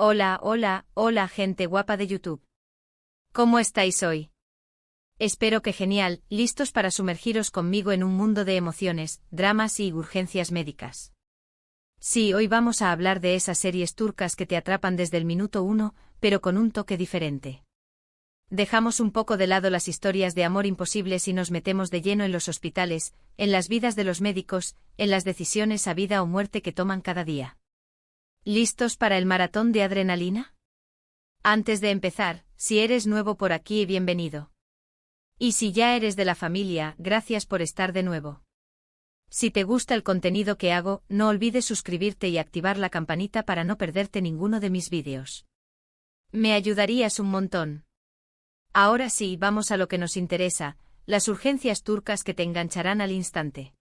Hola, hola, hola gente guapa de YouTube. ¿Cómo estáis hoy? Espero que genial, listos para sumergiros conmigo en un mundo de emociones, dramas y urgencias médicas. Sí, hoy vamos a hablar de esas series turcas que te atrapan desde el minuto uno, pero con un toque diferente. Dejamos un poco de lado las historias de amor imposibles y nos metemos de lleno en los hospitales, en las vidas de los médicos, en las decisiones a vida o muerte que toman cada día. ¿Listos para el maratón de adrenalina? Antes de empezar, si eres nuevo por aquí, bienvenido. Y si ya eres de la familia, gracias por estar de nuevo. Si te gusta el contenido que hago, no olvides suscribirte y activar la campanita para no perderte ninguno de mis vídeos. Me ayudarías un montón. Ahora sí, vamos a lo que nos interesa, las urgencias turcas que te engancharán al instante.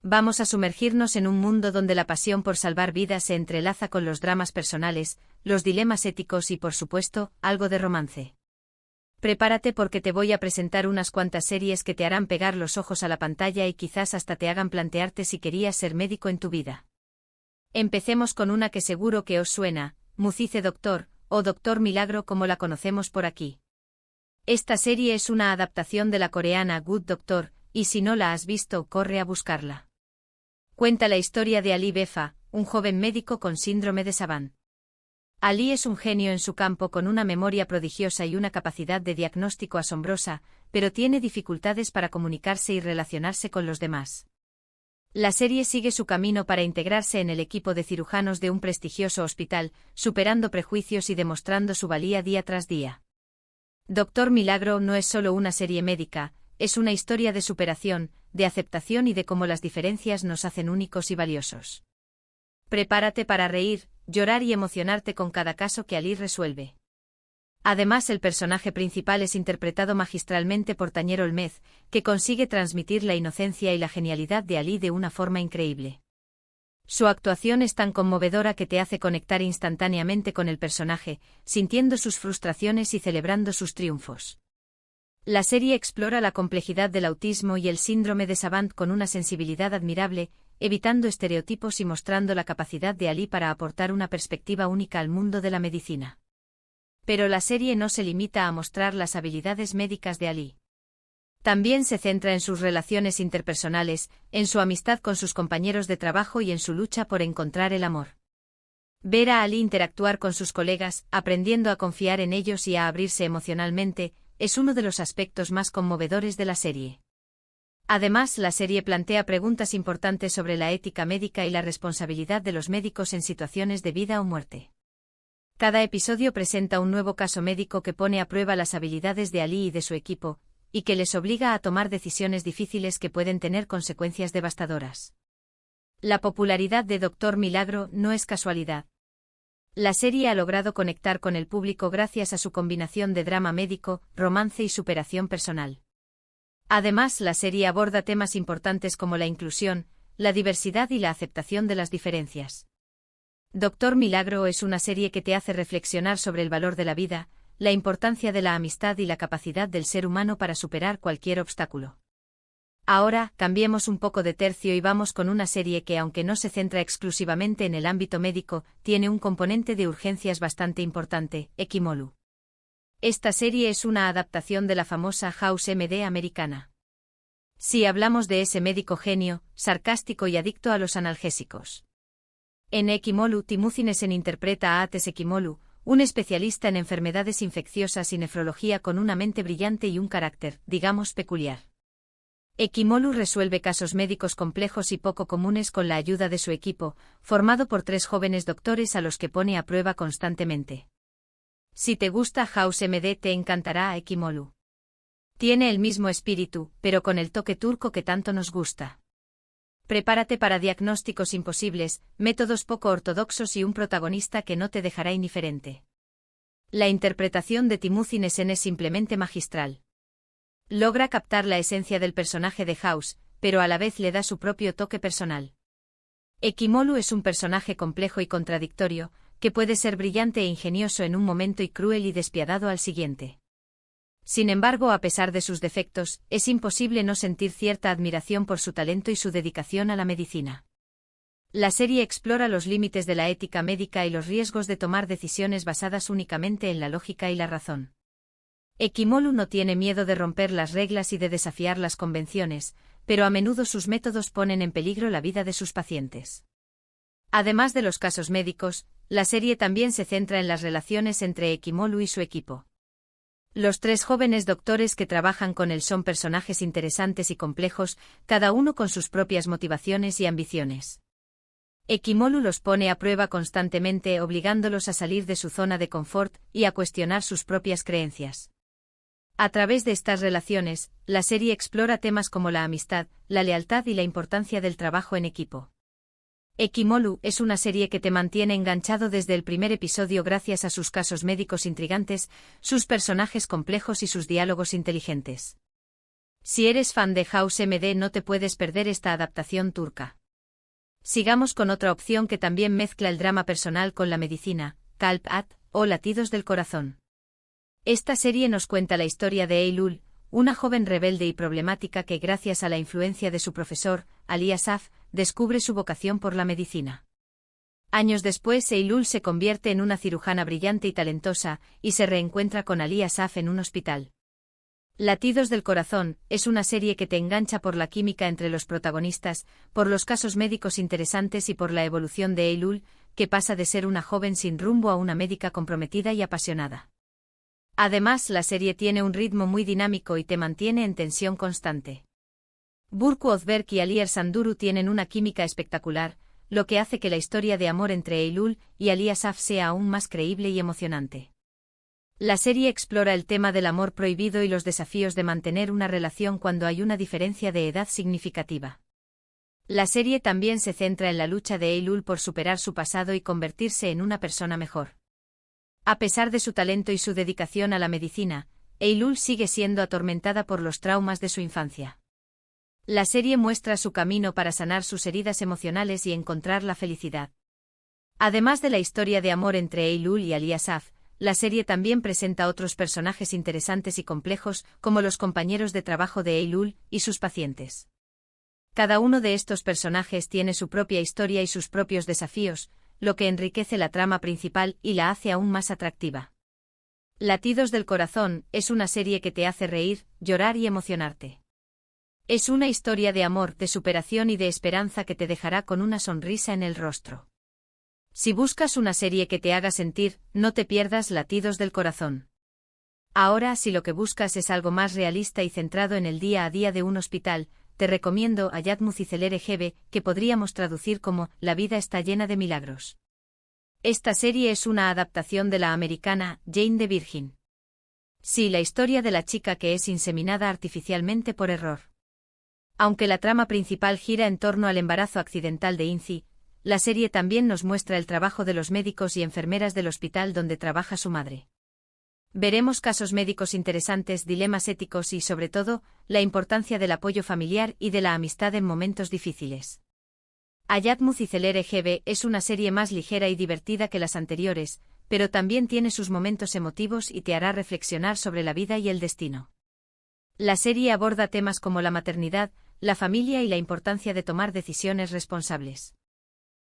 Vamos a sumergirnos en un mundo donde la pasión por salvar vidas se entrelaza con los dramas personales, los dilemas éticos y, por supuesto, algo de romance. Prepárate porque te voy a presentar unas cuantas series que te harán pegar los ojos a la pantalla y quizás hasta te hagan plantearte si querías ser médico en tu vida. Empecemos con una que seguro que os suena, Mucize Doctor, o Doctor Milagro como la conocemos por aquí. Esta serie es una adaptación de la coreana Good Doctor, y si no la has visto, corre a buscarla. Cuenta la historia de Ali Befa, un joven médico con síndrome de Savant. Ali es un genio en su campo con una memoria prodigiosa y una capacidad de diagnóstico asombrosa, pero tiene dificultades para comunicarse y relacionarse con los demás. La serie sigue su camino para integrarse en el equipo de cirujanos de un prestigioso hospital, superando prejuicios y demostrando su valía día tras día. Doctor Milagro no es solo una serie médica, es una historia de superación, de aceptación y de cómo las diferencias nos hacen únicos y valiosos. Prepárate para reír, llorar y emocionarte con cada caso que Ali resuelve. Además, el personaje principal es interpretado magistralmente por Tañer Olmez, que consigue transmitir la inocencia y la genialidad de Ali de una forma increíble. Su actuación es tan conmovedora que te hace conectar instantáneamente con el personaje, sintiendo sus frustraciones y celebrando sus triunfos. La serie explora la complejidad del autismo y el síndrome de Savant con una sensibilidad admirable, evitando estereotipos y mostrando la capacidad de Ali para aportar una perspectiva única al mundo de la medicina. Pero la serie no se limita a mostrar las habilidades médicas de Ali. También se centra en sus relaciones interpersonales, en su amistad con sus compañeros de trabajo y en su lucha por encontrar el amor. Ver a Ali interactuar con sus colegas, aprendiendo a confiar en ellos y a abrirse emocionalmente, es uno de los aspectos más conmovedores de la serie. Además, la serie plantea preguntas importantes sobre la ética médica y la responsabilidad de los médicos en situaciones de vida o muerte. Cada episodio presenta un nuevo caso médico que pone a prueba las habilidades de Ali y de su equipo, y que les obliga a tomar decisiones difíciles que pueden tener consecuencias devastadoras. La popularidad de Doctor Milagro no es casualidad. La serie ha logrado conectar con el público gracias a su combinación de drama médico, romance y superación personal. Además, la serie aborda temas importantes como la inclusión, la diversidad y la aceptación de las diferencias. Doctor Milagro es una serie que te hace reflexionar sobre el valor de la vida, la importancia de la amistad y la capacidad del ser humano para superar cualquier obstáculo. Ahora, cambiemos un poco de tercio y vamos con una serie que, aunque no se centra exclusivamente en el ámbito médico, tiene un componente de urgencias bastante importante, Ekimolu. Esta serie es una adaptación de la famosa House MD americana. Si hablamos de ese médico genio, sarcástico y adicto a los analgésicos. En Ekimolu, Timothy Neesen interpreta a Ates Ekimolu, un especialista en enfermedades infecciosas y nefrología con una mente brillante y un carácter, digamos, peculiar. Ekimolu resuelve casos médicos complejos y poco comunes con la ayuda de su equipo, formado por 3 jóvenes doctores a los que pone a prueba constantemente. Si te gusta House MD, te encantará Ekimolu. Tiene el mismo espíritu, pero con el toque turco que tanto nos gusta. Prepárate para diagnósticos imposibles, métodos poco ortodoxos y un protagonista que no te dejará indiferente. La interpretación de Timothy Neesen es simplemente magistral. Logra captar la esencia del personaje de House, pero a la vez le da su propio toque personal. Ekimolu es un personaje complejo y contradictorio, que puede ser brillante e ingenioso en un momento y cruel y despiadado al siguiente. Sin embargo, a pesar de sus defectos, es imposible no sentir cierta admiración por su talento y su dedicación a la medicina. La serie explora los límites de la ética médica y los riesgos de tomar decisiones basadas únicamente en la lógica y la razón. Ekimolu no tiene miedo de romper las reglas y de desafiar las convenciones, pero a menudo sus métodos ponen en peligro la vida de sus pacientes. Además de los casos médicos, la serie también se centra en las relaciones entre Ekimolu y su equipo. Los 3 jóvenes doctores que trabajan con él son personajes interesantes y complejos, cada uno con sus propias motivaciones y ambiciones. Ekimolu los pone a prueba constantemente, obligándolos a salir de su zona de confort y a cuestionar sus propias creencias. A través de estas relaciones, la serie explora temas como la amistad, la lealtad y la importancia del trabajo en equipo. Ekimolu es una serie que te mantiene enganchado desde el primer episodio gracias a sus casos médicos intrigantes, sus personajes complejos y sus diálogos inteligentes. Si eres fan de House MD, no te puedes perder esta adaptación turca. Sigamos con otra opción que también mezcla el drama personal con la medicina, Kalp At, o Latidos del Corazón. Esta serie nos cuenta la historia de Eylül, una joven rebelde y problemática que gracias a la influencia de su profesor, Ali Asaf, descubre su vocación por la medicina. Años después, Eylül se convierte en una cirujana brillante y talentosa, y se reencuentra con Ali Asaf en un hospital. Latidos del Corazón es una serie que te engancha por la química entre los protagonistas, por los casos médicos interesantes y por la evolución de Eylül, que pasa de ser una joven sin rumbo a una médica comprometida y apasionada. Además, la serie tiene un ritmo muy dinámico y te mantiene en tensión constante. Burcu Özberk y Ali Ersanduru tienen una química espectacular, lo que hace que la historia de amor entre Eylül y Ali Asaf sea aún más creíble y emocionante. La serie explora el tema del amor prohibido y los desafíos de mantener una relación cuando hay una diferencia de edad significativa. La serie también se centra en la lucha de Eylül por superar su pasado y convertirse en una persona mejor. A pesar de su talento y su dedicación a la medicina, Eylül sigue siendo atormentada por los traumas de su infancia. La serie muestra su camino para sanar sus heridas emocionales y encontrar la felicidad. Además de la historia de amor entre Eylül y Ali Asaf, la serie también presenta otros personajes interesantes y complejos, como los compañeros de trabajo de Eylül y sus pacientes. Cada uno de estos personajes tiene su propia historia y sus propios desafíos, lo que enriquece la trama principal y la hace aún más atractiva. Latidos del Corazón es una serie que te hace reír, llorar y emocionarte. Es una historia de amor, de superación y de esperanza que te dejará con una sonrisa en el rostro. Si buscas una serie que te haga sentir, no te pierdas Latidos del Corazón. Ahora, si lo que buscas es algo más realista y centrado en el día a día de un hospital, te recomiendo Hayat Mucicelere Gebe, que podríamos traducir como La vida está llena de milagros. Esta serie es una adaptación de la americana Jane the Virgin. Sí, la historia de la chica que es inseminada artificialmente por error. Aunque la trama principal gira en torno al embarazo accidental de Inci, la serie también nos muestra el trabajo de los médicos y enfermeras del hospital donde trabaja su madre. Veremos casos médicos interesantes, dilemas éticos y, sobre todo, la importancia del apoyo familiar y de la amistad en momentos difíciles. Hayat Mucicelere Gebe es una serie más ligera y divertida que las anteriores, pero también tiene sus momentos emotivos y te hará reflexionar sobre la vida y el destino. La serie aborda temas como la maternidad, la familia y la importancia de tomar decisiones responsables.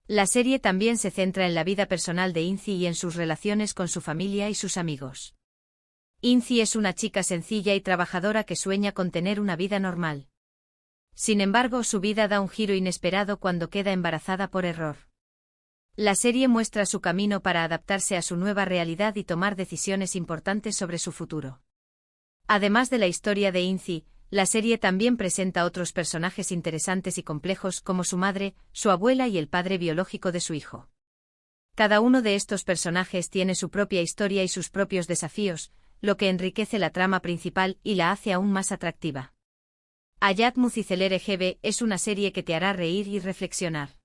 La serie también se centra en la vida personal de Inci y en sus relaciones con su familia y sus amigos. Inci es una chica sencilla y trabajadora que sueña con tener una vida normal. Sin embargo, su vida da un giro inesperado cuando queda embarazada por error. La serie muestra su camino para adaptarse a su nueva realidad y tomar decisiones importantes sobre su futuro. Además de la historia de Inci, la serie también presenta otros personajes interesantes y complejos como su madre, su abuela y el padre biológico de su hijo. Cada uno de estos personajes tiene su propia historia y sus propios desafíos, lo que enriquece la trama principal y la hace aún más atractiva. Hayat Mucicelere Gebe es una serie que te hará reír y reflexionar.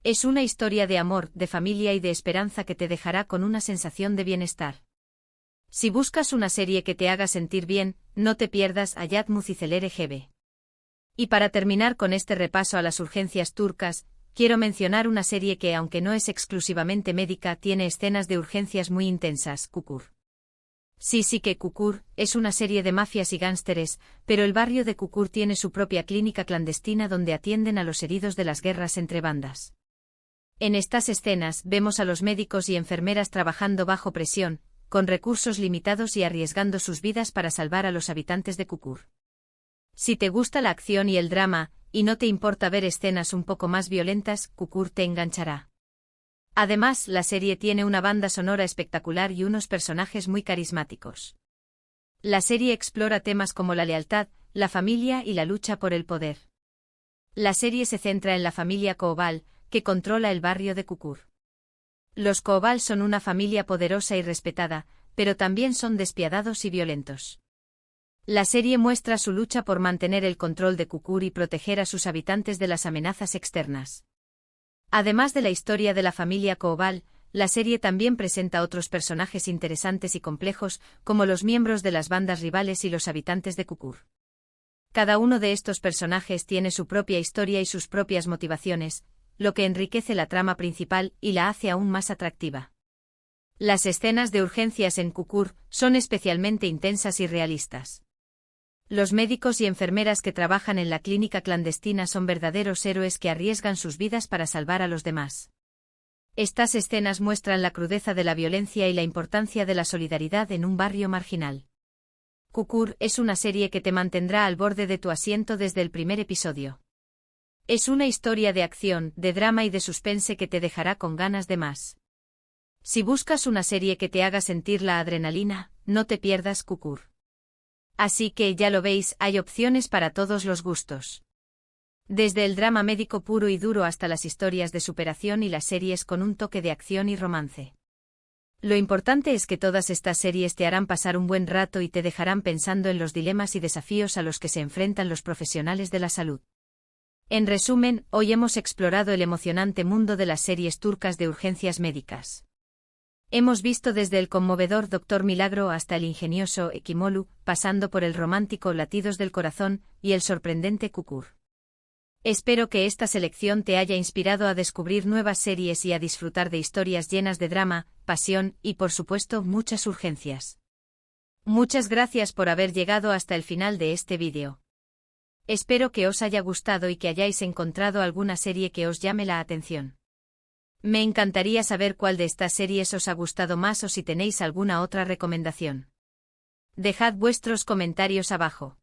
Es una historia de amor, de familia y de esperanza que te dejará con una sensación de bienestar. Si buscas una serie que te haga sentir bien, no te pierdas Hayat Mucicelere Gebe. Y para terminar con este repaso a las urgencias turcas, quiero mencionar una serie que, aunque no es exclusivamente médica, tiene escenas de urgencias muy intensas, Kukur. Sí que Kukur es una serie de mafias y gánsteres, pero el barrio de Kukur tiene su propia clínica clandestina donde atienden a los heridos de las guerras entre bandas. En estas escenas vemos a los médicos y enfermeras trabajando bajo presión, con recursos limitados y arriesgando sus vidas para salvar a los habitantes de Kukur. Si te gusta la acción y el drama, y no te importa ver escenas un poco más violentas, Kukur te enganchará. Además, la serie tiene una banda sonora espectacular y unos personajes muy carismáticos. La serie explora temas como la lealtad, la familia y la lucha por el poder. La serie se centra en la familia Koval, que controla el barrio de Kukur. Los Koval son una familia poderosa y respetada, pero también son despiadados y violentos. La serie muestra su lucha por mantener el control de Kukur y proteger a sus habitantes de las amenazas externas. Además de la historia de la familia Koval, la serie también presenta otros personajes interesantes y complejos, como los miembros de las bandas rivales y los habitantes de Kukur. Cada uno de estos personajes tiene su propia historia y sus propias motivaciones, lo que enriquece la trama principal y la hace aún más atractiva. Las escenas de urgencias en Kukur son especialmente intensas y realistas. Los médicos y enfermeras que trabajan en la clínica clandestina son verdaderos héroes que arriesgan sus vidas para salvar a los demás. Estas escenas muestran la crudeza de la violencia y la importancia de la solidaridad en un barrio marginal. Kukur es una serie que te mantendrá al borde de tu asiento desde el primer episodio. Es una historia de acción, de drama y de suspense que te dejará con ganas de más. Si buscas una serie que te haga sentir la adrenalina, no te pierdas Kukur. Así que ya lo veis, hay opciones para todos los gustos. Desde el drama médico puro y duro hasta las historias de superación y las series con un toque de acción y romance. Lo importante es que todas estas series te harán pasar un buen rato y te dejarán pensando en los dilemas y desafíos a los que se enfrentan los profesionales de la salud. En resumen, hoy hemos explorado el emocionante mundo de las series turcas de urgencias médicas. Hemos visto desde el conmovedor Doctor Milagro hasta el ingenioso Ekimolu, pasando por el romántico Latidos del Corazón y el sorprendente Kukur. Espero que esta selección te haya inspirado a descubrir nuevas series y a disfrutar de historias llenas de drama, pasión y, por supuesto, muchas urgencias. Muchas gracias por haber llegado hasta el final de este vídeo. Espero que os haya gustado y que hayáis encontrado alguna serie que os llame la atención. Me encantaría saber cuál de estas series os ha gustado más o si tenéis alguna otra recomendación. Dejad vuestros comentarios abajo.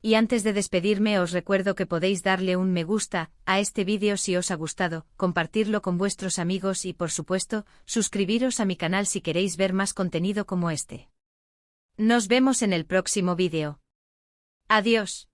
Y antes de despedirme os recuerdo que podéis darle un me gusta a este vídeo si os ha gustado, compartirlo con vuestros amigos y por supuesto, suscribiros a mi canal si queréis ver más contenido como este. Nos vemos en el próximo vídeo. Adiós.